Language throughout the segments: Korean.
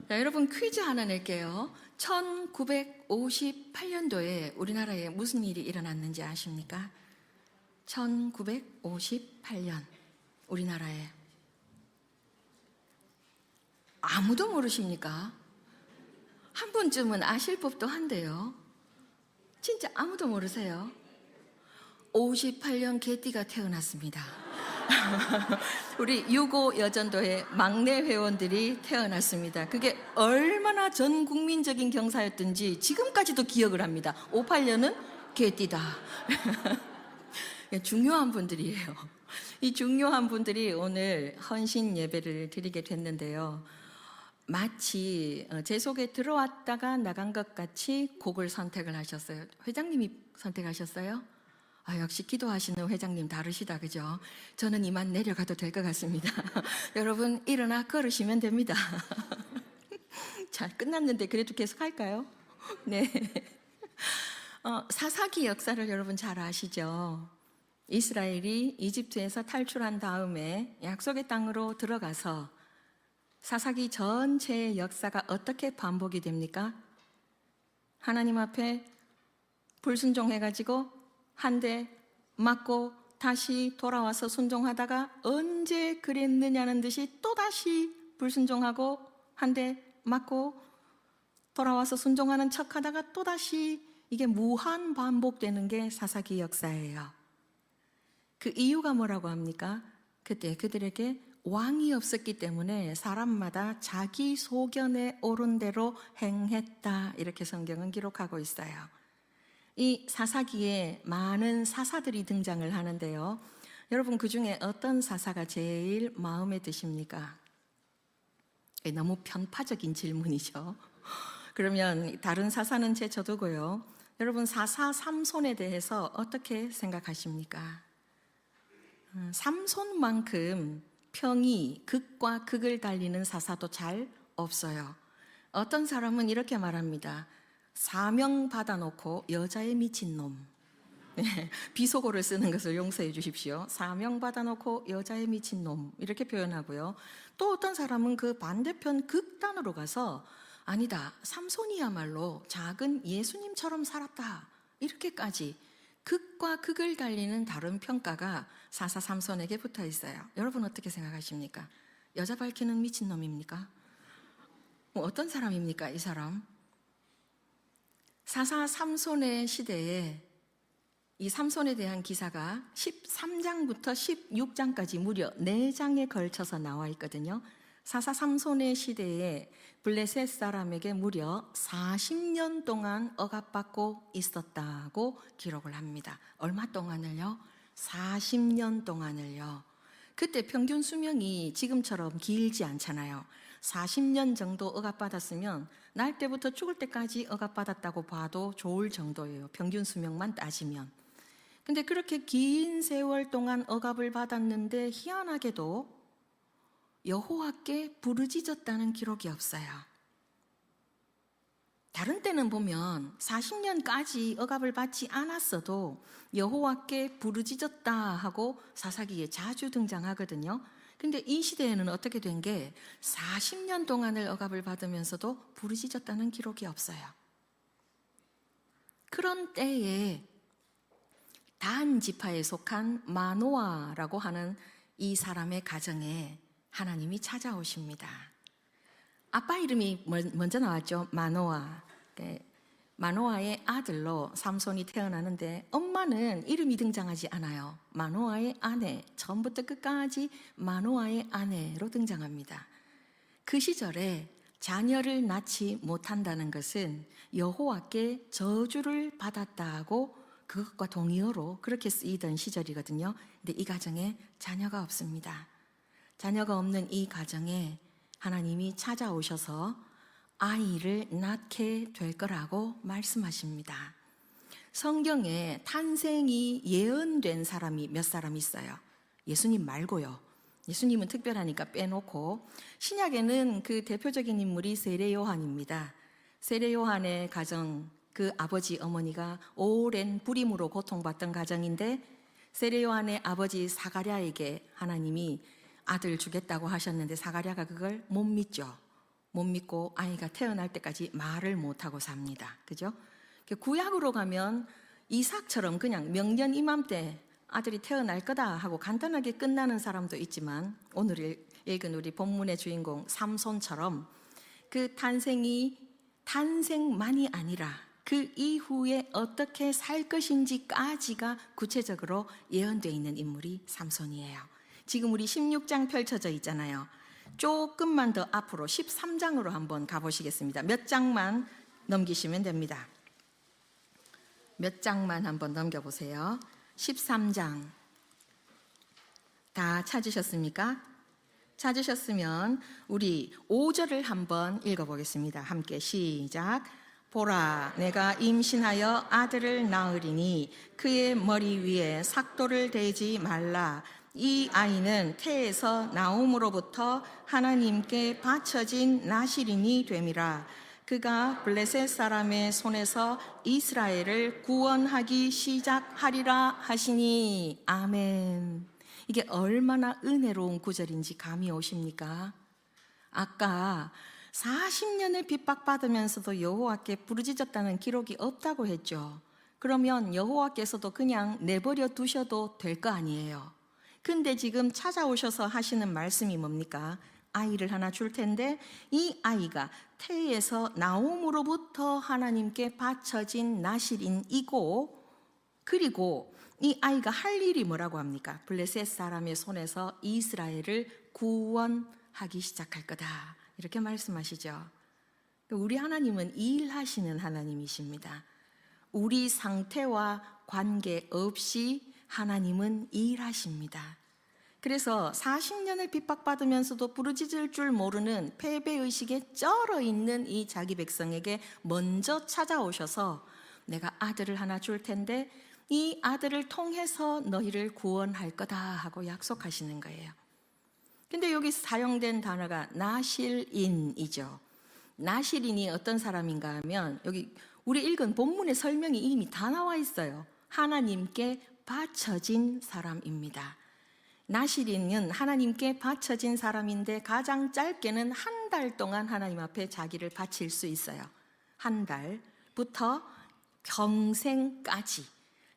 자, 여러분 퀴즈 하나 낼게요. 1958년도에 우리나라에 무슨 일이 일어났는지 아십니까? 1958년 우리나라에 아무도 모르십니까? 한 분쯤은 아실 법도 한데요. 진짜 아무도 모르세요? 58년 개띠가 태어났습니다. 우리 6.5 여전도의 막내 회원들이 태어났습니다. 그게 얼마나 전 국민적인 경사였던지 지금까지도 기억을 합니다. 58년은 개띠다. 중요한 분들이에요. 이 중요한 분들이 오늘 헌신 예배를 드리게 됐는데요. 마치 제 속에 들어왔다가 나간 것 같이 곡을 선택을 하셨어요. 회장님이 선택하셨어요? 역시 기도하시는 회장님 다르시다, 그죠? 저는 이만 내려가도 될 것 같습니다. 여러분 일어나 걸으시면 됩니다. 잘 끝났는데 그래도 계속 할까요? 네. 사사기 역사를 여러분 잘 아시죠? 이스라엘이 이집트에서 탈출한 다음에 약속의 땅으로 들어가서 사사기 전체의 역사가 어떻게 반복이 됩니까? 하나님 앞에 불순종해가지고 한 대 맞고 다시 돌아와서 순종하다가 언제 그랬느냐는 듯이 또다시 불순종하고 한 대 맞고 돌아와서 순종하는 척하다가 또다시 이게 무한 반복되는 게 사사기 역사예요. 그 이유가 뭐라고 합니까? 그때 그들에게 왕이 없었기 때문에 사람마다 자기 소견에 오른 대로 행했다, 이렇게 성경은 기록하고 있어요. 이 사사기에 많은 사사들이 등장을 하는데요. 여러분 그 중에 어떤 사사가 제일 마음에 드십니까? 너무 편파적인 질문이죠. 그러면 다른 사사는 제쳐두고요. 여러분 사사 삼손에 대해서 어떻게 생각하십니까? 삼손만큼 평이 극과 극을 달리는 사사도 잘 없어요. 어떤 사람은 이렇게 말합니다. 사명 받아놓고 여자에 미친 놈. 네, 비속어를 쓰는 것을 용서해 주십시오. 사명 받아놓고 여자에 미친 놈, 이렇게 표현하고요. 또 어떤 사람은 그 반대편 극단으로 가서 아니다, 삼손이야말로 작은 예수님처럼 살았다, 이렇게까지 극과 극을 달리는 다른 평가가 사사 삼손에게 붙어 있어요. 여러분 어떻게 생각하십니까? 여자 밝히는 미친놈입니까? 어떤 사람입니까, 이 사람? 사사 삼손의 시대에 이 삼손에 대한 기사가 13장부터 16장까지 무려 4장에 걸쳐서 나와 있거든요. 사사 삼손의 시대에 블레셋 사람에게 무려 40년 동안 억압받고 있었다고 기록을 합니다. 얼마 동안을요? 40년 동안을요. 그때 평균 수명이 지금처럼 길지 않잖아요. 40년 정도 억압받았으면 날 때부터 죽을 때까지 억압받았다고 봐도 좋을 정도예요. 평균 수명만 따지면. 근데 그렇게 긴 세월 동안 억압을 받았는데 희한하게도 여호와께 부르짖었다는 기록이 없어요. 다른 때는 보면 40년까지 억압을 받지 않았어도 여호와께 부르짖었다 하고 사사기에 자주 등장하거든요. 근데 이 시대에는 어떻게 된 게 40년 동안을 억압을 받으면서도 부르짖었다는 기록이 없어요. 그런 때에 단 지파에 속한 마노아라고 하는 이 사람의 가정에 하나님이 찾아오십니다. 아빠 이름이 먼저 나왔죠. 마노아. 마노아의 아들로 삼손이 태어나는데 엄마는 이름이 등장하지 않아요. 마노아의 아내, 처음부터 끝까지 마노아의 아내로 등장합니다. 그 시절에 자녀를 낳지 못한다는 것은 여호와께 저주를 받았다고 그것과 동의어로 그렇게 쓰이던 시절이거든요. 근데 이 가정에 자녀가 없습니다. 자녀가 없는 이 가정에 하나님이 찾아오셔서 아이를 낳게 될 거라고 말씀하십니다. 성경에 탄생이 예언된 사람이 몇 사람 있어요. 예수님 말고요. 예수님은 특별하니까 빼놓고 신약에는 그 대표적인 인물이 세례 요한입니다. 세례 요한의 가정, 그 아버지 어머니가 오랜 불임으로 고통받던 가정인데 세례 요한의 아버지 사가랴에게 하나님이 아들 주겠다고 하셨는데 사가랴가 그걸 못 믿죠. 못 믿고 아이가 태어날 때까지 말을 못하고 삽니다. 그죠? 구약으로 가면 이삭처럼 그냥 명년 이맘때 아들이 태어날 거다 하고 간단하게 끝나는 사람도 있지만, 오늘 읽은 우리 본문의 주인공 삼손처럼 그 탄생만이 아니라 그 이후에 어떻게 살 것인지까지가 구체적으로 예언되어 있는 인물이 삼손이에요. 지금 우리 16장 펼쳐져 있잖아요. 조금만 더 앞으로 13장으로 한번 가보시겠습니다. 몇 장만 넘기시면 됩니다. 몇 장만 한번 넘겨보세요. 13장 다 찾으셨습니까? 찾으셨으면 우리 5절을 한번 읽어보겠습니다. 함께 시작. 보라, 내가 임신하여 아들을 낳으리니 그의 머리 위에 삭도를 대지 말라. 이 아이는 태에서 나옴으로부터 하나님께 바쳐진 나실인이 됨이라. 그가 블레셋 사람의 손에서 이스라엘을 구원하기 시작하리라 하시니. 아멘. 이게 얼마나 은혜로운 구절인지 감이 오십니까? 아까 40년을 핍박받으면서도 여호와께 부르짖었다는 기록이 없다고 했죠. 그러면 여호와께서도 그냥 내버려 두셔도 될 거 아니에요. 근데 지금 찾아오셔서 하시는 말씀이 뭡니까? 아이를 하나 줄 텐데 이 아이가 태에서 나옴으로부터 하나님께 바쳐진 나실인이고, 그리고 이 아이가 할 일이 뭐라고 합니까? 블레셋 사람의 손에서 이스라엘을 구원하기 시작할 거다, 이렇게 말씀하시죠. 우리 하나님은 일하시는 하나님이십니다. 우리 상태와 관계없이 하나님은 일하십니다. 그래서 40년을 핍박받으면서도 부르짖을 줄 모르는 패배의식에 쩔어 있는 이 자기 백성에게 먼저 찾아오셔서 내가 아들을 하나 줄 텐데 이 아들을 통해서 너희를 구원할 거다 하고 약속하시는 거예요. 근데 여기 사용된 단어가 나실인이죠. 나실인이 어떤 사람인가 하면 여기 우리 읽은 본문의 설명이 이미 다 나와 있어요. 하나님께 바쳐진 사람입니다. 나실인은 하나님께 바쳐진 사람인데 가장 짧게는 한 달 동안 하나님 앞에 자기를 바칠 수 있어요. 한 달부터 평생까지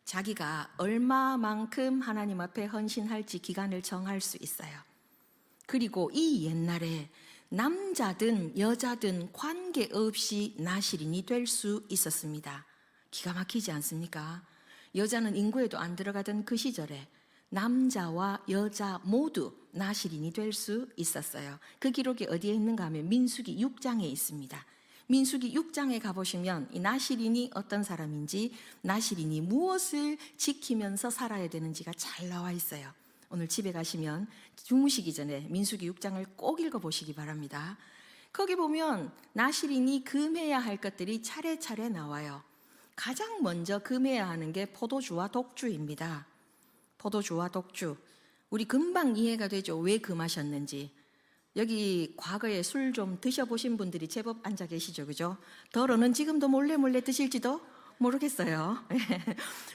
자기가 얼마만큼 하나님 앞에 헌신할지 기간을 정할 수 있어요. 그리고 이 옛날에 남자든 여자든 관계없이 나실인이 될 수 있었습니다. 기가 막히지 않습니까? 여자는 인구에도 안 들어가던 그 시절에 남자와 여자 모두 나실인이 될 수 있었어요. 그 기록이 어디에 있는가 하면 민수기 6장에 있습니다. 민수기 6장에 가보시면 이 나실인이 어떤 사람인지, 나실인이 무엇을 지키면서 살아야 되는지가 잘 나와 있어요. 오늘 집에 가시면 주무시기 전에 민수기 6장을 꼭 읽어보시기 바랍니다. 거기 보면 나실인이 금해야 할 것들이 차례차례 나와요. 가장 먼저 금해야 하는 게 포도주와 독주입니다. 포도주와 독주. 우리 금방 이해가 되죠. 왜 금하셨는지. 여기 과거에 술 좀 드셔보신 분들이 제법 앉아 계시죠. 그죠? 더러는 지금도 몰래 드실지도 모르겠어요.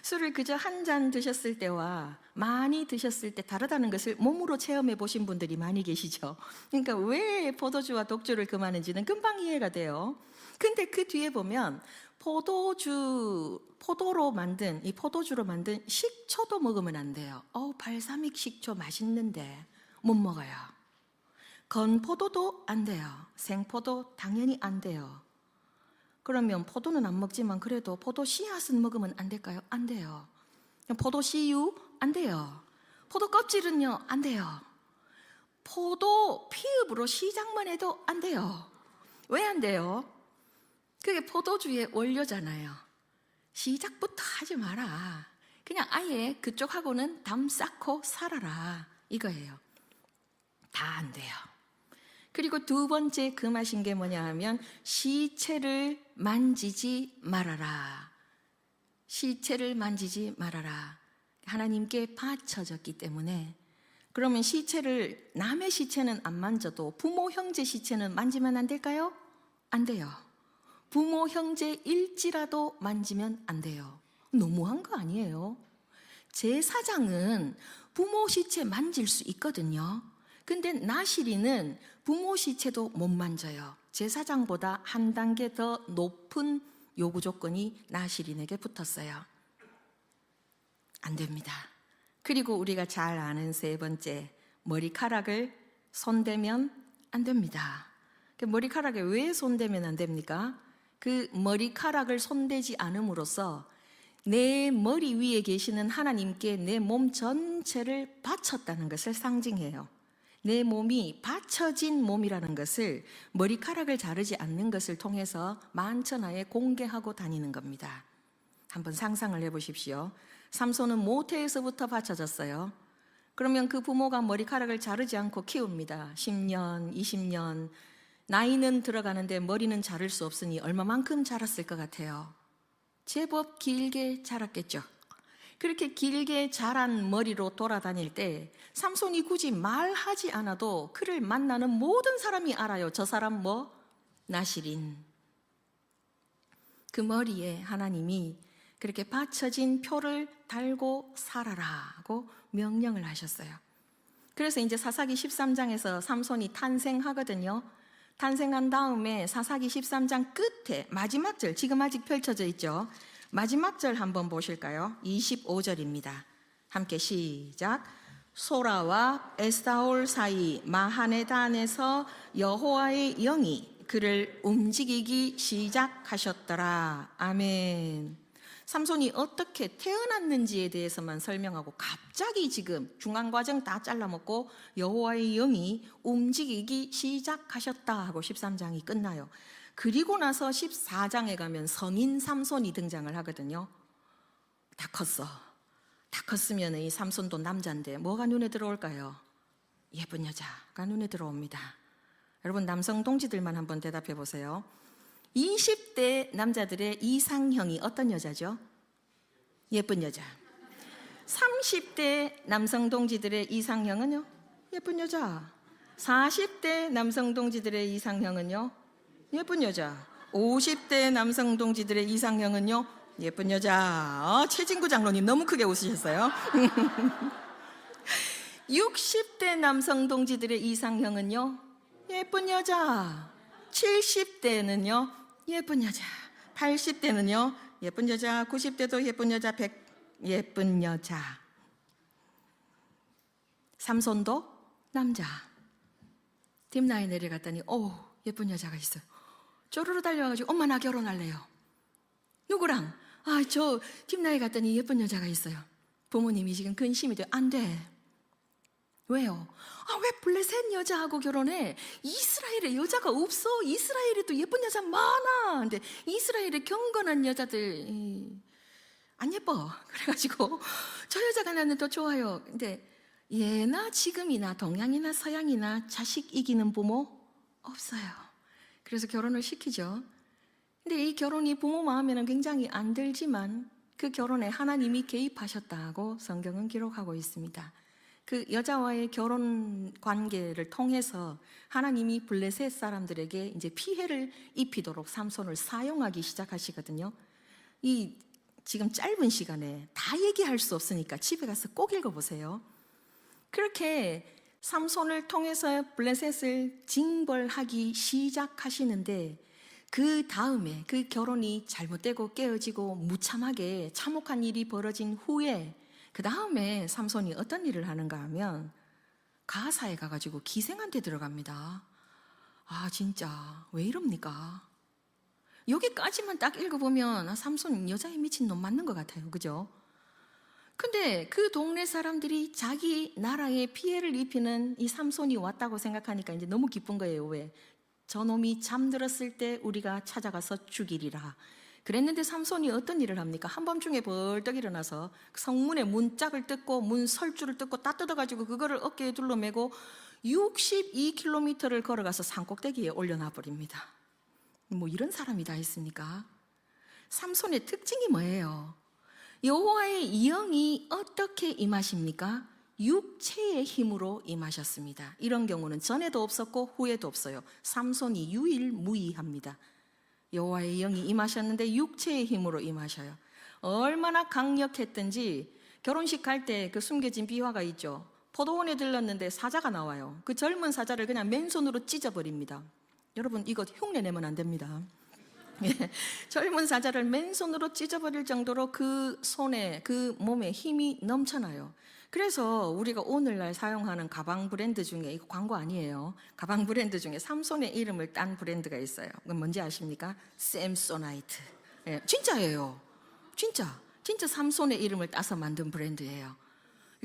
술을 그저 한 잔 드셨을 때와 많이 드셨을 때 다르다는 것을 몸으로 체험해 보신 분들이 많이 계시죠. 그러니까 왜 포도주와 독주를 금하는지는 금방 이해가 돼요. 근데 그 뒤에 보면 포도로 만든, 이 포도주로 만든 식초도 먹으면 안 돼요. 발사믹 식초 맛있는데 못 먹어요. 건포도도 안 돼요. 생포도 당연히 안 돼요. 그러면 포도는 안 먹지만 그래도 포도 씨앗은 먹으면 안 될까요? 안 돼요. 포도 씨유? 안 돼요. 포도 껍질은요? 안 돼요. 포도 피읍으로 시작만 해도 안 돼요. 왜 안 돼요? 그게 포도주의 원료잖아요. 시작부터 하지 마라. 그냥 아예 그쪽하고는 담 쌓고 살아라, 이거예요. 다 안 돼요. 그리고 두 번째 금하신 게 뭐냐 하면 시체를 만지지 말아라. 시체를 만지지 말아라. 하나님께 바쳐졌기 때문에. 그러면 시체를, 남의 시체는 안 만져도 부모 형제 시체는 만지면 안 될까요? 안 돼요. 부모 형제일지라도 만지면 안 돼요. 너무한 거 아니에요? 제사장은 부모 시체 만질 수 있거든요. 근데 나실인은 부모 시체도 못 만져요. 제사장보다 한 단계 더 높은 요구 조건이 나시린에게 붙었어요. 안 됩니다. 그리고 우리가 잘 아는 세 번째, 머리카락을 손대면 안 됩니다. 머리카락에 왜 손대면 안 됩니까? 그 머리카락을 손대지 않음으로써 내 머리 위에 계시는 하나님께 내 몸 전체를 바쳤다는 것을 상징해요. 내 몸이 바쳐진 몸이라는 것을 머리카락을 자르지 않는 것을 통해서 만천하에 공개하고 다니는 겁니다. 한번 상상을 해보십시오. 삼손은 모태에서부터 바쳐졌어요. 그러면 그 부모가 머리카락을 자르지 않고 키웁니다. 10년, 20년. 나이는 들어가는데 머리는 자를 수 없으니 얼마만큼 자랐을 것 같아요? 제법 길게 자랐겠죠. 그렇게 길게 자란 머리로 돌아다닐 때 삼손이 굳이 말하지 않아도 그를 만나는 모든 사람이 알아요. 저 사람 나시린. 그 머리에 하나님이 그렇게 받쳐진 표를 달고 살아라고 명령을 하셨어요. 그래서 이제 사사기 13장에서 삼손이 탄생하거든요. 탄생한 다음에 사사기 13장 끝에 마지막 절, 지금 아직 펼쳐져 있죠. 마지막 절 한번 보실까요? 25절입니다. 함께 시작. 소라와 에스타올 사이 마하네단에서 여호와의 영이 그를 움직이기 시작하셨더라. 아멘. 삼손이 어떻게 태어났는지에 대해서만 설명하고 갑자기 지금 중간과정 다 잘라먹고 여호와의 영이 움직이기 시작하셨다 하고 13장이 끝나요. 그리고 나서 14장에 가면 성인 삼손이 등장을 하거든요. 다 컸어. 다 컸으면 이 삼손도 남자인데 뭐가 눈에 들어올까요? 예쁜 여자가 눈에 들어옵니다. 여러분 남성 동지들만 한번 대답해 보세요. 20대 남자들의 이상형이 어떤 여자죠? 예쁜 여자. 30대 남성 동지들의 이상형은요? 예쁜 여자. 40대 남성 동지들의 이상형은요? 예쁜 여자. 50대 남성 동지들의 이상형은요? 예쁜 여자. 최진구 장로님 너무 크게 웃으셨어요. 60대 남성 동지들의 이상형은요? 예쁜 여자. 70대는요? 예쁜 여자. 80대는요? 예쁜 여자. 90대도 예쁜 여자. 100 예쁜 여자. 삼손도 남자. 딥나에 내려갔더니 예쁜 여자가 있어요. 쪼르르 달려와가지고 엄마 나 결혼할래요. 누구랑? 저 딥나에 갔더니 예쁜 여자가 있어요. 부모님이 지금 근심이 돼요. 안 돼. 왜요? 왜 블레셋 여자하고 결혼해? 이스라엘에 여자가 없어. 이스라엘에도 예쁜 여자 많아. 근데 이스라엘에 경건한 여자들 안 예뻐. 그래가지고 저 여자가 나는 더 좋아요. 근데 예나 지금이나 동양이나 서양이나 자식 이기는 부모 없어요. 그래서 결혼을 시키죠. 근데 이 결혼이 부모 마음에는 굉장히 안 들지만 그 결혼에 하나님이 개입하셨다고 성경은 기록하고 있습니다. 그 여자와의 결혼 관계를 통해서 하나님이 블레셋 사람들에게 이제 피해를 입히도록 삼손을 사용하기 시작하시거든요. 이 지금 짧은 시간에 다 얘기할 수 없으니까 집에 가서 꼭 읽어보세요. 그렇게 삼손을 통해서 블레셋을 징벌하기 시작하시는데 그 다음에 그 결혼이 잘못되고 깨어지고 무참하게 참혹한 일이 벌어진 후에 그 다음에 삼손이 어떤 일을 하는가 하면 가사에 가가지고 기생한테 들어갑니다. 진짜 왜 이럽니까? 여기까지만 딱 읽어보면 삼손 여자에 미친 놈 맞는 것 같아요. 그죠? 근데 그 동네 사람들이 자기 나라에 피해를 입히는 이 삼손이 왔다고 생각하니까 이제 너무 기쁜 거예요. 왜? 저놈이 잠들었을 때 우리가 찾아가서 죽이리라. 그랬는데 삼손이 어떤 일을 합니까? 한밤중에 벌떡 일어나서 성문에 문짝을 뜯고 문 설줄을 뜯고 다 뜯어가지고 그거를 어깨에 둘러매고 62km를 걸어가서 산꼭대기에 올려놔 버립니다. 뭐 이런 사람이 다 있습니까? 삼손의 특징이 뭐예요? 여호와의 영이 어떻게 임하십니까? 육체의 힘으로 임하셨습니다. 이런 경우는 전에도 없었고 후에도 없어요. 삼손이 유일무이합니다. 여호와의 영이 임하셨는데 육체의 힘으로 임하셔요. 얼마나 강력했든지 결혼식 갈 때 그 숨겨진 비화가 있죠. 포도원에 들렀는데 사자가 나와요. 그 젊은 사자를 그냥 맨손으로 찢어버립니다. 여러분 이거 흉내 내면 안 됩니다. 예, 젊은 사자를 맨손으로 찢어버릴 정도로 그 손에 그 몸에 힘이 넘쳐나요. 그래서 우리가 오늘날 사용하는 가방 브랜드 중에, 이거 광고 아니에요, 가방 브랜드 중에 삼손의 이름을 딴 브랜드가 있어요. 그건 뭔지 아십니까? 샘소나이트. 예, 진짜예요. 진짜 삼손의 이름을 따서 만든 브랜드예요.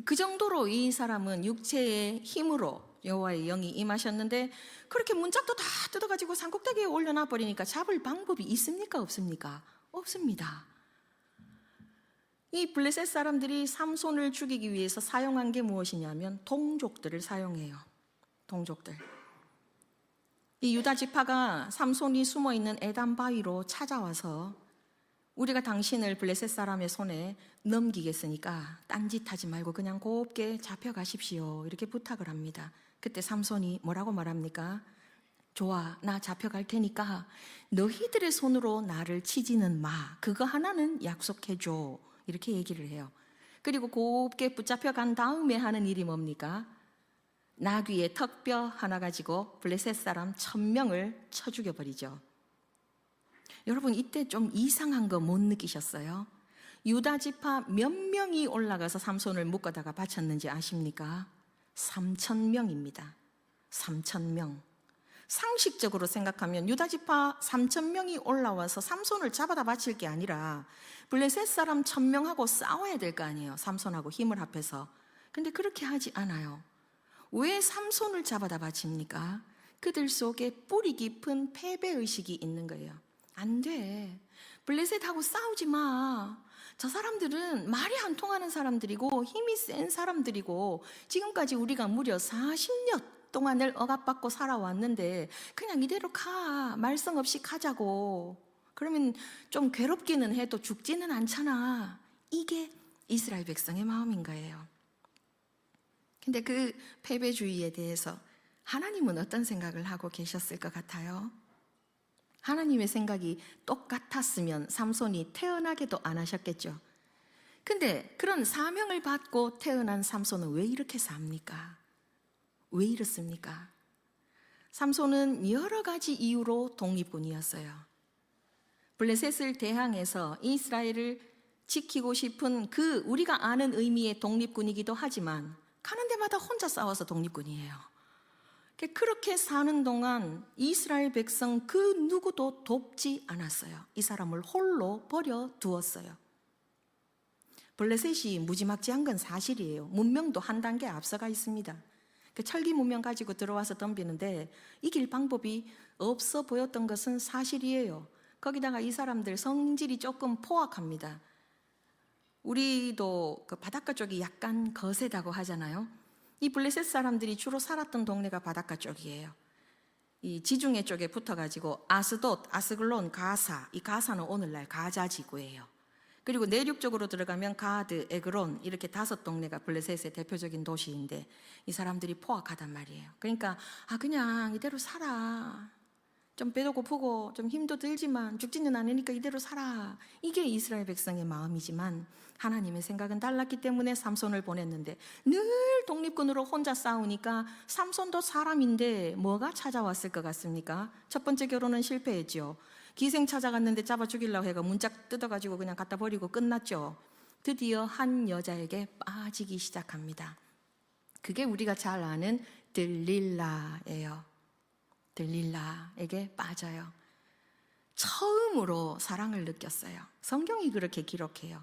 그 정도로 이 사람은 육체의 힘으로 여호와의 영이 임하셨는데, 그렇게 문짝도 다 뜯어가지고 산꼭대기에 올려놔 버리니까 잡을 방법이 있습니까? 없습니까? 없습니다. 이 블레셋 사람들이 삼손을 죽이기 위해서 사용한 게 무엇이냐면 동족들을 사용해요. 동족들. 이 유다 지파가 삼손이 숨어있는 에단 바위로 찾아와서 우리가 당신을 블레셋 사람의 손에 넘기겠으니까 딴짓하지 말고 그냥 곱게 잡혀가십시오, 이렇게 부탁을 합니다. 그때 삼손이 뭐라고 말합니까? 좋아, 나 잡혀갈 테니까 너희들의 손으로 나를 치지는 마, 그거 하나는 약속해줘, 이렇게 얘기를 해요. 그리고 곱게 붙잡혀간 다음에 하는 일이 뭡니까? 나귀의 턱뼈 하나 가지고 블레셋 사람 1000명을 쳐 죽여버리죠. 여러분 이때 좀 이상한 거 못 느끼셨어요? 유다 지파 몇 명이 올라가서 삼손을 묶어다가 바쳤는지 아십니까? 3000명입니다. 3000명. 상식적으로 생각하면 유다 지파 3000명이 올라와서 삼손을 잡아다 바칠 게 아니라 블레셋 사람 1000명하고 싸워야 될 거 아니에요, 삼손하고 힘을 합해서. 근데 그렇게 하지 않아요. 왜 삼손을 잡아다 바칩니까? 그들 속에 뿌리 깊은 패배의식이 있는 거예요. 안 돼, 블레셋하고 싸우지 마. 저 사람들은 말이 안 통하는 사람들이고 힘이 센 사람들이고 지금까지 우리가 무려 40년 동안을 억압받고 살아왔는데 그냥 이대로 가, 말썽 없이 가자고. 그러면 좀 괴롭기는 해도 죽지는 않잖아. 이게 이스라엘 백성의 마음인 거예요. 근데 그 패배주의에 대해서 하나님은 어떤 생각을 하고 계셨을 것 같아요? 하나님의 생각이 똑같았으면 삼손이 태어나게도 안 하셨겠죠. 근데 그런 사명을 받고 태어난 삼손은 왜 이렇게 삽니까? 왜 이렇습니까? 삼손은 여러 가지 이유로 독립군이었어요. 블레셋을 대항해서 이스라엘을 지키고 싶은 그 우리가 아는 의미의 독립군이기도 하지만 가는 데마다 혼자 싸워서 독립군이에요. 그렇게 사는 동안 이스라엘 백성 그 누구도 돕지 않았어요. 이 사람을 홀로 버려두었어요. 블레셋이 무지막지한 건 사실이에요. 문명도 한 단계 앞서가 있습니다. 그 철기 문명 가지고 들어와서 덤비는데 이길 방법이 없어 보였던 것은 사실이에요. 거기다가 이 사람들 성질이 조금 포악합니다. 우리도 그 바닷가 쪽이 약간 거세다고 하잖아요. 이 블레셋 사람들이 주로 살았던 동네가 바닷가 쪽이에요. 이 지중해 쪽에 붙어가지고 아스돗, 아스글론, 가사, 이 가사는 오늘날 가자 지구예요. 그리고 내륙 쪽으로 들어가면 가드, 에그론, 이렇게 5 동네가 블레셋의 대표적인 도시인데 이 사람들이 포악하단 말이에요. 그러니까 그냥 이대로 살아, 좀 배도 고프고 좀 힘도 들지만 죽지는 않으니까 이대로 살아, 이게 이스라엘 백성의 마음이지만 하나님의 생각은 달랐기 때문에 삼손을 보냈는데 늘 독립군으로 혼자 싸우니까 삼손도 사람인데 뭐가 찾아왔을 것 같습니까? 첫 번째 결혼은 실패했죠. 기생 찾아갔는데 잡아 죽이려고 해가 문짝 뜯어가지고 그냥 갖다 버리고 끝났죠. 드디어 한 여자에게 빠지기 시작합니다. 그게 우리가 잘 아는 들릴라예요. 들릴라에게 빠져요. 처음으로 사랑을 느꼈어요. 성경이 그렇게 기록해요.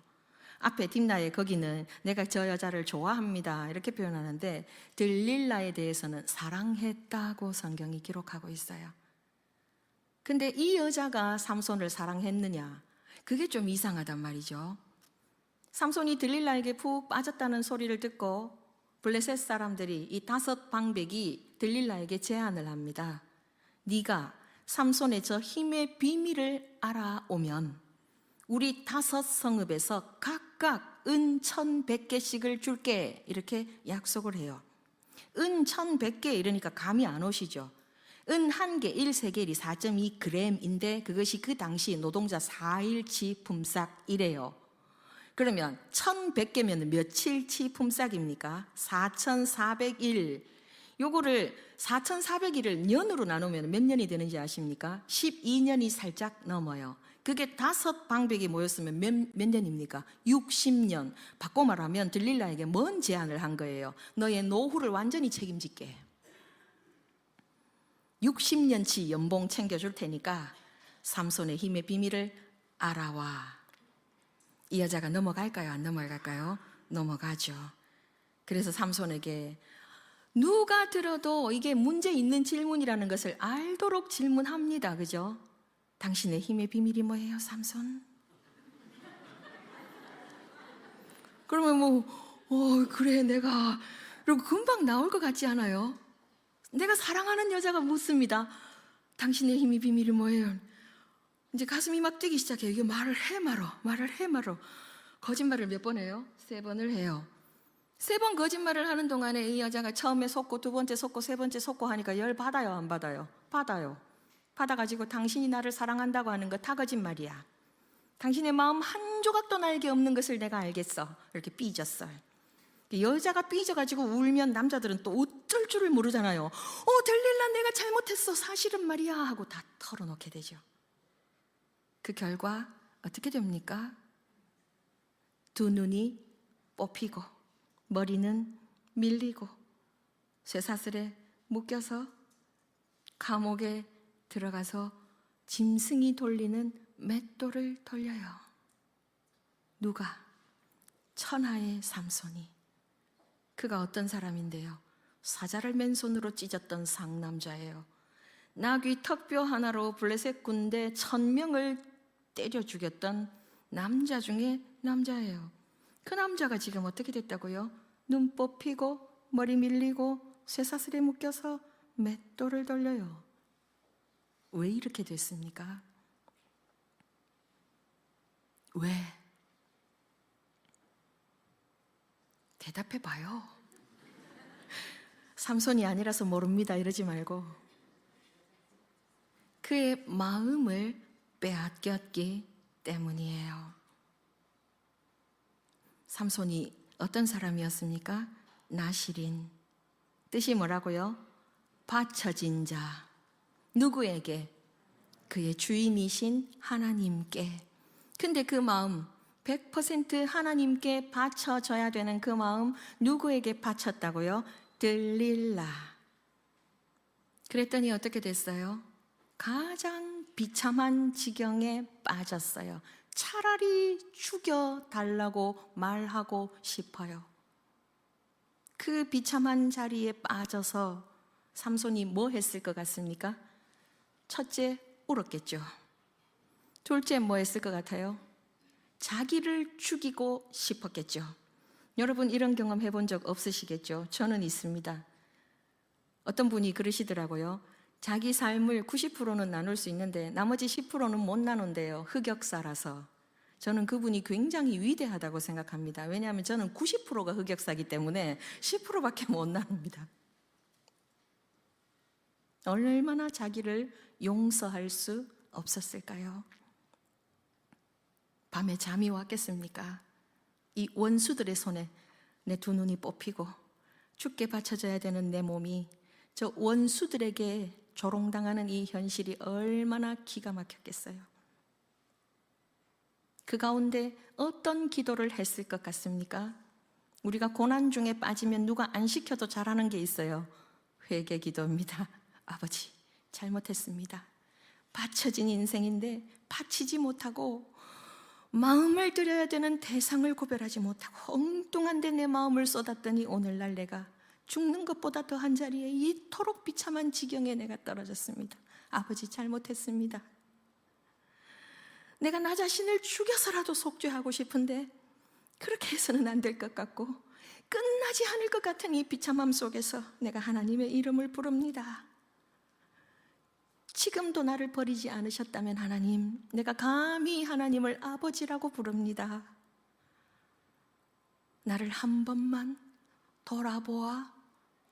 앞에 딥나에 거기는 내가 저 여자를 좋아합니다 이렇게 표현하는데 들릴라에 대해서는 사랑했다고 성경이 기록하고 있어요. 근데 이 여자가 삼손을 사랑했느냐? 그게 좀 이상하단 말이죠. 삼손이 들릴라에게 푹 빠졌다는 소리를 듣고 블레셋 사람들이 이 5 방백이 들릴라에게 제안을 합니다. 네가 삼손의 저 힘의 비밀을 알아오면 우리 5 성읍에서 각각 은 1100개씩을 줄게, 이렇게 약속을 해요. 은 1100개 이러니까 감이 안 오시죠. 은 1개, 1세겔이 4.2g인데 그것이 그 당시 노동자 4일치 품삯이래요. 그러면 1100개면 며칠치 품삯입니까? 4401. 요거를 4,400일을 년으로 나누면 몇 년이 되는지 아십니까? 12년이 살짝 넘어요. 그게 5방백이 모였으면 몇 년입니까? 60년. 바꿔 말하면 들릴라에게 뭔 제안을 한 거예요? 너의 노후를 완전히 책임질게. 60년치 연봉 챙겨줄 테니까 삼손의 힘의 비밀을 알아와. 이 여자가 넘어갈까요? 안 넘어갈까요? 넘어가죠. 그래서 삼손에게 누가 들어도 이게 문제 있는 질문이라는 것을 알도록 질문합니다. 그죠? 당신의 힘의 비밀이 뭐예요, 삼손? 그러면 그래, 내가. 그리고 금방 나올 것 같지 않아요? 내가 사랑하는 여자가 묻습니다. 당신의 힘의 비밀이 뭐예요? 이제 가슴이 막 뛰기 시작해요. 이게 말을 해 말어. 거짓말을 몇 번 해요? 3번을 해요. 3번 거짓말을 하는 동안에 이 여자가 처음에 속고, 두 번째 속고, 세 번째 속고 하니까 열 받아요, 안 받아요? 받아요. 받아가지고 당신이 나를 사랑한다고 하는 거 다 거짓말이야. 당신의 마음 한 조각도 날개 없는 것을 내가 알겠어. 이렇게 삐졌어. 여자가 삐져가지고 울면 남자들은 또 어쩔 줄을 모르잖아요. 델릴라, 내가 잘못했어. 사실은 말이야 하고 다 털어놓게 되죠. 그 결과 어떻게 됩니까? 두 눈이 뽑히고 머리는 밀리고 쇠사슬에 묶여서 감옥에 들어가서 짐승이 돌리는 맷돌을 돌려요. 누가? 천하의 삼손이. 그가 어떤 사람인데요? 사자를 맨손으로 찢었던 상남자예요. 나귀 턱뼈 하나로 블레셋 군대 1000명을 때려 죽였던 남자 중에 남자예요. 그 남자가 지금 어떻게 됐다고요? 눈 뽑히고 머리 밀리고 쇠사슬에 묶여서 맷돌을 돌려요. 왜 이렇게 됐습니까? 왜? 대답해 봐요. 삼손이 아니라서 모릅니다 이러지 말고. 그의 마음을 빼앗겼기 때문이에요. 삼손이 어떤 사람이었습니까? 나실인. 뜻이 뭐라고요? 바쳐진 자. 누구에게? 그의 주인이신 하나님께. 근데 그 마음 100% 하나님께 바쳐져야 되는 그 마음 누구에게 바쳤다고요? 들릴라. 그랬더니 어떻게 됐어요? 가장 비참한 지경에 빠졌어요. 차라리 죽여달라고 말하고 싶어요. 그 비참한 자리에 빠져서 삼손이 뭐 했을 것 같습니까? 첫째, 울었겠죠. 둘째, 뭐 했을 것 같아요? 자기를 죽이고 싶었겠죠. 여러분 이런 경험 해본 적 없으시겠죠? 저는 있습니다. 어떤 분이 그러시더라고요. 자기 삶을 90%는 나눌 수 있는데 나머지 10%는 못 나눈대요. 흑역사라서. 저는 그분이 굉장히 위대하다고 생각합니다. 왜냐하면 저는 90%가 흑역사이기 때문에 10%밖에 못 나눕니다. 얼마나 자기를 용서할 수 없었을까요? 밤에 잠이 왔겠습니까? 이 원수들의 손에 내 두 눈이 뽑히고 죽게 바쳐져야 되는 내 몸이 저 원수들에게 조롱당하는 이 현실이 얼마나 기가 막혔겠어요. 그 가운데 어떤 기도를 했을 것 같습니까? 우리가 고난 중에 빠지면 누가 안 시켜도 잘하는 게 있어요. 회개 기도입니다. 아버지, 잘못했습니다. 바쳐진 인생인데 바치지 못하고 마음을 드려야 되는 대상을 구별하지 못하고 엉뚱한 데 내 마음을 쏟았더니 오늘날 내가 죽는 것보다 더한 자리에 이토록 비참한 지경에 내가 떨어졌습니다. 아버지, 잘못했습니다. 내가 나 자신을 죽여서라도 속죄하고 싶은데 그렇게 해서는 안 될 것 같고 끝나지 않을 것 같은 이 비참함 속에서 내가 하나님의 이름을 부릅니다. 지금도 나를 버리지 않으셨다면 하나님, 내가 감히 하나님을 아버지라고 부릅니다. 나를 한 번만 돌아보아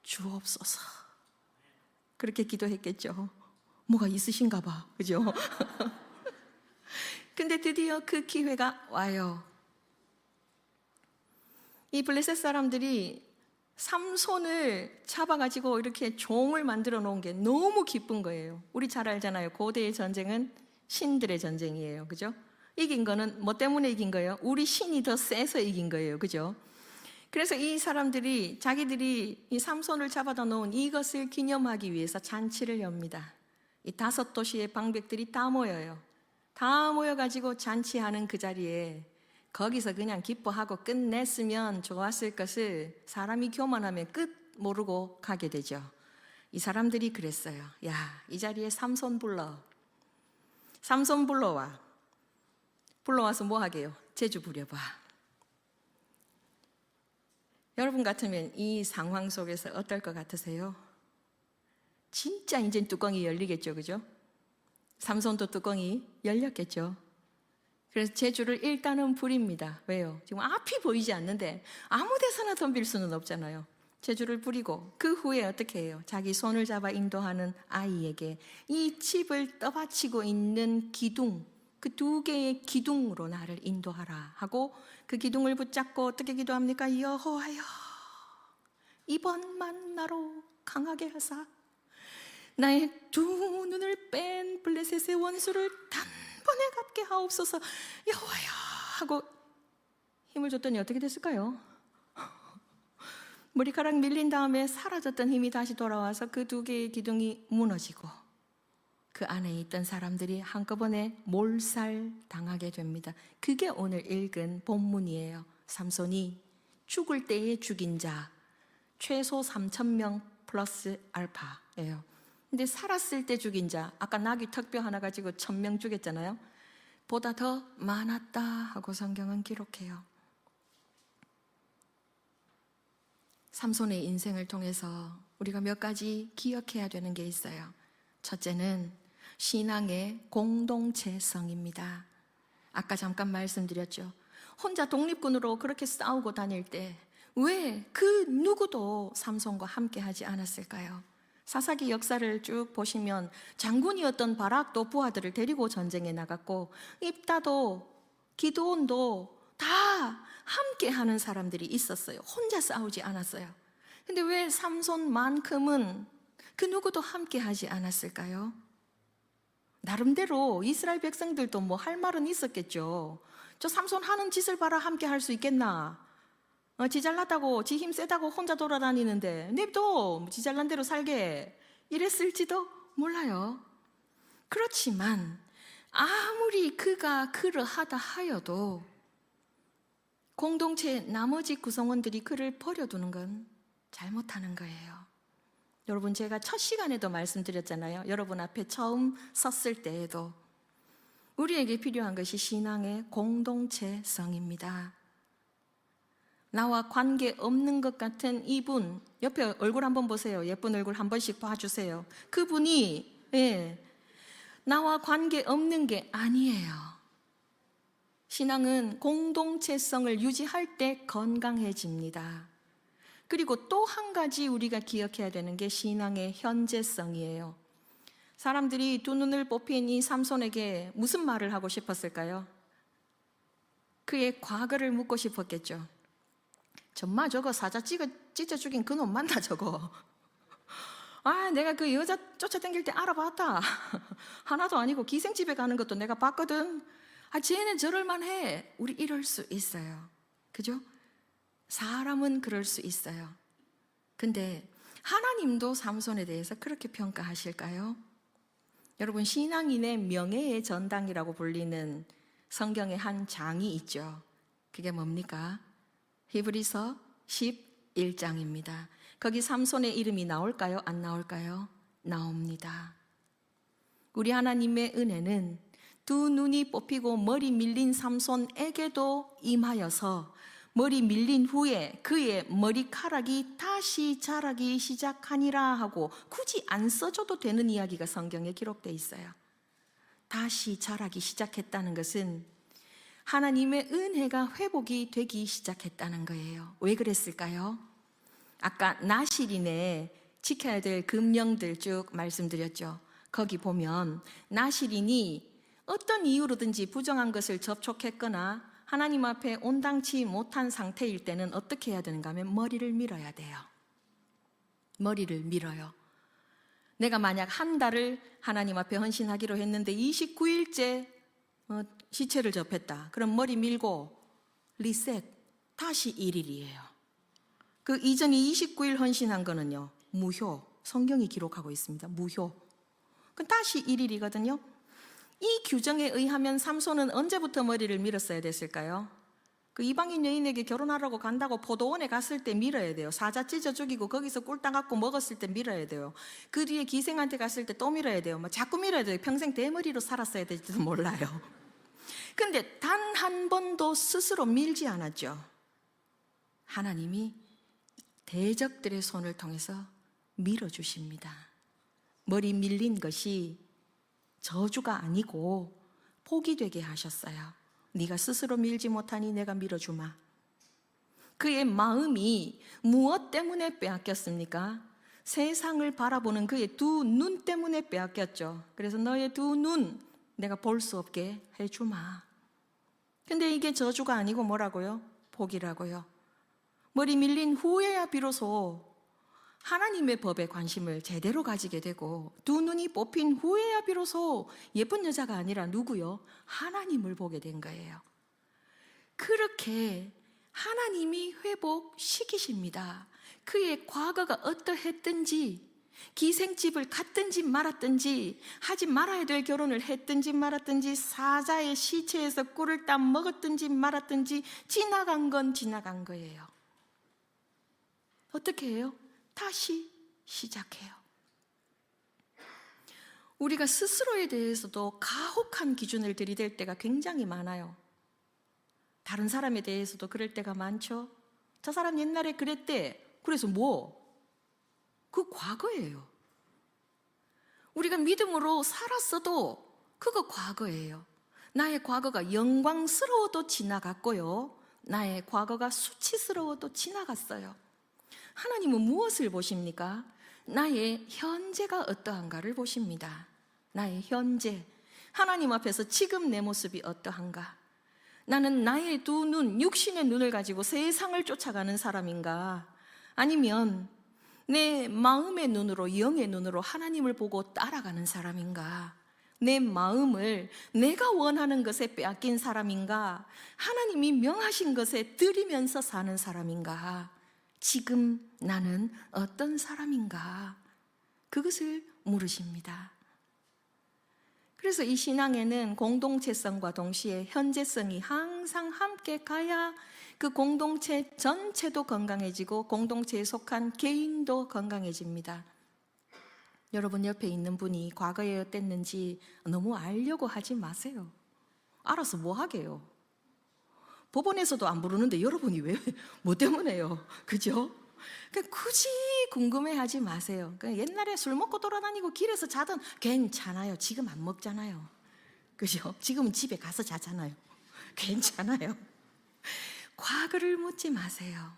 주옵소서. 그렇게 기도했겠죠. 뭐가 있으신가 봐, 그죠? 근데 드디어 그 기회가 와요. 이 블레셋 사람들이 삼손을 잡아가지고 이렇게 종을 만들어 놓은 게 너무 기쁜 거예요. 우리 잘 알잖아요. 고대의 전쟁은 신들의 전쟁이에요. 그죠? 이긴 거는 뭐 때문에 이긴 거예요? 우리 신이 더 세서 이긴 거예요. 그죠? 그래서 이 사람들이 자기들이 이 삼손을 잡아다 놓은 이것을 기념하기 위해서 잔치를 엽니다. 이 5도시의 방백들이 다 모여요. 다 모여가지고 잔치하는 그 자리에 거기서 그냥 기뻐하고 끝냈으면 좋았을 것을 사람이 교만하면 끝 모르고 가게 되죠. 이 사람들이 그랬어요. 야, 이 자리에 삼손 불러. 삼손 불러와. 불러와서 뭐 하게요? 제주 부려봐. 여러분 같으면 이 상황 속에서 어떨 것 같으세요? 진짜 이제 뚜껑이 열리겠죠, 그죠? 삼손도 뚜껑이 열렸겠죠. 그래서 제주를 일단은 부립니다. 왜요? 지금 앞이 보이지 않는데 아무 데서나 덤빌 수는 없잖아요. 제주를 부리고 그 후에 어떻게 해요? 자기 손을 잡아 인도하는 아이에게 이 칩을 떠받치고 있는 기둥, 그 2개의 기둥으로 나를 인도하라 하고 그 기둥을 붙잡고 어떻게 기도합니까? 여호와여, 이번만 나로 강하게 하사 나의 2 눈을 뺀 블레셋의 원수를 단번에 갚게 하옵소서. 여호와여 하고 힘을 줬더니 어떻게 됐을까요? 머리카락 밀린 다음에 사라졌던 힘이 다시 돌아와서 그 2개의 기둥이 무너지고 그 안에 있던 사람들이 한꺼번에 몰살당하게 됩니다. 그게 오늘 읽은 본문이에요. 삼손이 죽을 때에 죽인 자 최소 3,000명 플러스 알파예요. 근데 살았을 때 죽인 자, 아까 나귀 턱뼈 하나 가지고 1,000명 죽였잖아요. 보다 더 많았다 하고 성경은 기록해요. 삼손의 인생을 통해서 우리가 몇 가지 기억해야 되는 게 있어요. 첫째는 신앙의 공동체성입니다. 아까 잠깐 말씀드렸죠. 혼자 독립군으로 그렇게 싸우고 다닐 때 왜 그 누구도 삼손과 함께 하지 않았을까요? 사사기 역사를 쭉 보시면 장군이었던 바락도 부하들을 데리고 전쟁에 나갔고 입다도 기드온도 다 함께 하는 사람들이 있었어요. 혼자 싸우지 않았어요. 근데 왜 삼손만큼은 그 누구도 함께 하지 않았을까요? 나름대로 이스라엘 백성들도 뭐 할 말은 있었겠죠. 저 삼손 하는 짓을 봐라, 함께 할 수 있겠나? 지 잘났다고, 지 힘 세다고 혼자 돌아다니는데 냅둬, 지 잘난 대로 살게, 이랬을지도 몰라요. 그렇지만 아무리 그가 그러하다 하여도 공동체 나머지 구성원들이 그를 버려두는 건 잘못하는 거예요. 여러분, 제가 첫 시간에도 말씀드렸잖아요. 여러분 앞에 처음 섰을 때에도 우리에게 필요한 것이 신앙의 공동체성입니다. 나와 관계없는 것 같은 이분, 옆에 얼굴 한번 보세요. 예쁜 얼굴 한 번씩 봐주세요. 그분이 나와 관계없는 게 아니에요. 신앙은 공동체성을 유지할 때 건강해집니다. 그리고 또 한 가지 우리가 기억해야 되는 게 신앙의 현재성이에요. 사람들이 2 눈을 뽑힌 이 삼손에게 무슨 말을 하고 싶었을까요? 그의 과거를 묻고 싶었겠죠. 정말 저거 사자 찢어 죽인 그놈 맞나 저거? 아, 내가 그 여자 쫓아다닐 때 알아봤다. 하나도 아니고 기생집에 가는 것도 내가 봤거든. 아, 쟤는 저럴만 해. 우리 이럴 수 있어요. 그죠? 사람은 그럴 수 있어요. 근데 하나님도 삼손에 대해서 그렇게 평가하실까요? 여러분, 신앙인의 명예의 전당이라고 불리는 성경의 한 장이 있죠. 그게 뭡니까? 히브리서 11장입니다. 거기 삼손의 이름이 나올까요? 안 나올까요? 나옵니다. 우리 하나님의 은혜는 2 눈이 뽑히고 머리 밀린 삼손에게도 임하여서 머리 밀린 후에 그의 머리카락이 다시 자라기 시작하니라 하고 굳이 안 써줘도 되는 이야기가 성경에 기록되어 있어요. 다시 자라기 시작했다는 것은 하나님의 은혜가 회복이 되기 시작했다는 거예요. 왜 그랬을까요? 아까 나실인의 지켜야 될 금령들 쭉 말씀드렸죠. 거기 보면 나실인이 어떤 이유로든지 부정한 것을 접촉했거나 하나님 앞에 온당치 못한 상태일 때는 어떻게 해야 되는가 하면 머리를 밀어야 돼요. 머리를 밀어요. 내가 만약 한 달을 하나님 앞에 헌신하기로 했는데 29일째 시체를 접했다. 그럼 머리 밀고 리셋, 다시 1일이에요. 그 이전에 29일 헌신한 거는요, 무효. 성경이 기록하고 있습니다. 무효. 그럼 다시 1일이거든요. 이 규정에 의하면 삼손은 언제부터 머리를 밀었어야 됐을까요? 그 이방인 여인에게 결혼하라고 간다고 포도원에 갔을 때 밀어야 돼요. 사자 찢어 죽이고 거기서 꿀 따갖고 먹었을 때 밀어야 돼요. 그 뒤에 기생한테 갔을 때 또 밀어야 돼요. 자꾸 밀어야 돼요. 평생 대머리로 살았어야 될지도 몰라요. 근데 단 한 번도 스스로 밀지 않았죠. 하나님이 대적들의 손을 통해서 밀어주십니다. 머리 밀린 것이 저주가 아니고 복이 되게 하셨어요. 네가 스스로 밀지 못하니 내가 밀어주마. 그의 마음이 무엇 때문에 빼앗겼습니까? 세상을 바라보는 그의 두 눈 때문에 빼앗겼죠. 그래서 너의 두 눈 내가 볼 수 없게 해주마. 근데 이게 저주가 아니고 뭐라고요? 복이라고요. 머리 밀린 후에야 비로소 하나님의 법에 관심을 제대로 가지게 되고, 두 눈이 뽑힌 후에야 비로소 예쁜 여자가 아니라 누구요? 하나님을 보게 된 거예요. 그렇게 하나님이 회복시키십니다. 그의 과거가 어떠했든지, 기생집을 갔든지 말았든지, 하지 말아야 될 결혼을 했든지 말았든지, 사자의 시체에서 꿀을 따 먹었든지 말았든지, 지나간 건 지나간 거예요. 어떻게 해요? 다시 시작해요. 우리가 스스로에 대해서도 가혹한 기준을 들이댈 때가 굉장히 많아요. 다른 사람에 대해서도 그럴 때가 많죠. 저 사람 옛날에 그랬대. 그래서 뭐? 그 과거예요. 우리가 믿음으로 살았어도 그거 과거예요. 나의 과거가 영광스러워도 지나갔고요, 나의 과거가 수치스러워도 지나갔어요. 하나님은 무엇을 보십니까? 나의 현재가 어떠한가를 보십니다. 나의 현재, 하나님 앞에서 지금 내 모습이 어떠한가? 나는 나의 두 눈, 육신의 눈을 가지고 세상을 쫓아가는 사람인가? 아니면 내 마음의 눈으로, 영의 눈으로 하나님을 보고 따라가는 사람인가? 내 마음을 내가 원하는 것에 빼앗긴 사람인가? 하나님이 명하신 것에 들이면서 사는 사람인가? 지금 나는 어떤 사람인가? 그것을 물으십니다. 그래서 이 신앙에는 공동체성과 동시에 현재성이 항상 함께 가야 그 공동체 전체도 건강해지고 공동체에 속한 개인도 건강해집니다. 여러분 옆에 있는 분이 과거에 어땠는지 너무 알려고 하지 마세요. 알아서 뭐 하게요? 법원에서도 안 부르는데 여러분이 왜, 뭐 때문에요? 그죠? 굳이 궁금해하지 마세요. 옛날에 술 먹고 돌아다니고 길에서 자던 괜찮아요. 지금 안 먹잖아요. 그죠? 지금은 집에 가서 자잖아요. 괜찮아요. 과거를 묻지 마세요.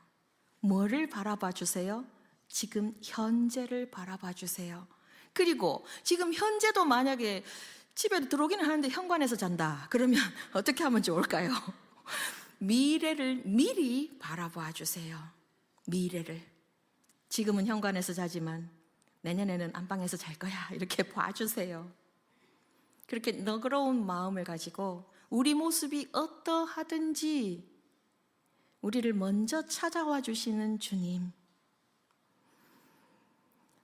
뭐를 바라봐 주세요? 지금 현재를 바라봐 주세요. 그리고 지금 현재도 만약에 집에 들어오기는 하는데 현관에서 잔다. 그러면 어떻게 하면 좋을까요? 미래를 미리 바라봐 주세요. 미래를. 지금은 현관에서 자지만 내년에는 안방에서 잘 거야. 이렇게 봐주세요. 그렇게 너그러운 마음을 가지고 우리 모습이 어떠하든지 우리를 먼저 찾아와 주시는 주님,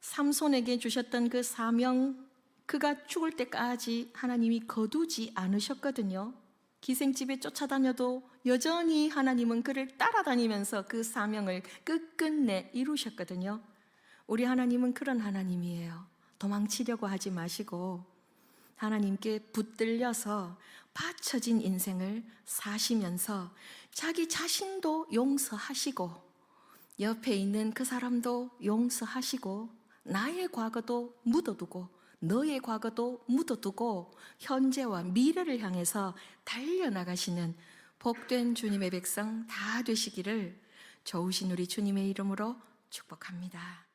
삼손에게 주셨던 그 사명, 그가 죽을 때까지 하나님이 거두지 않으셨거든요. 기생집에 쫓아다녀도 여전히 하나님은 그를 따라다니면서 그 사명을 끝끝내 이루셨거든요. 우리 하나님은 그런 하나님이에요. 도망치려고 하지 마시고 하나님께 붙들려서 바쳐진 인생을 사시면서 자기 자신도 용서하시고 옆에 있는 그 사람도 용서하시고 나의 과거도 묻어두고 너의 과거도 묻어두고 현재와 미래를 향해서 달려나가시는 복된 주님의 백성 다 되시기를 좋으신 우리 주님의 이름으로 축복합니다.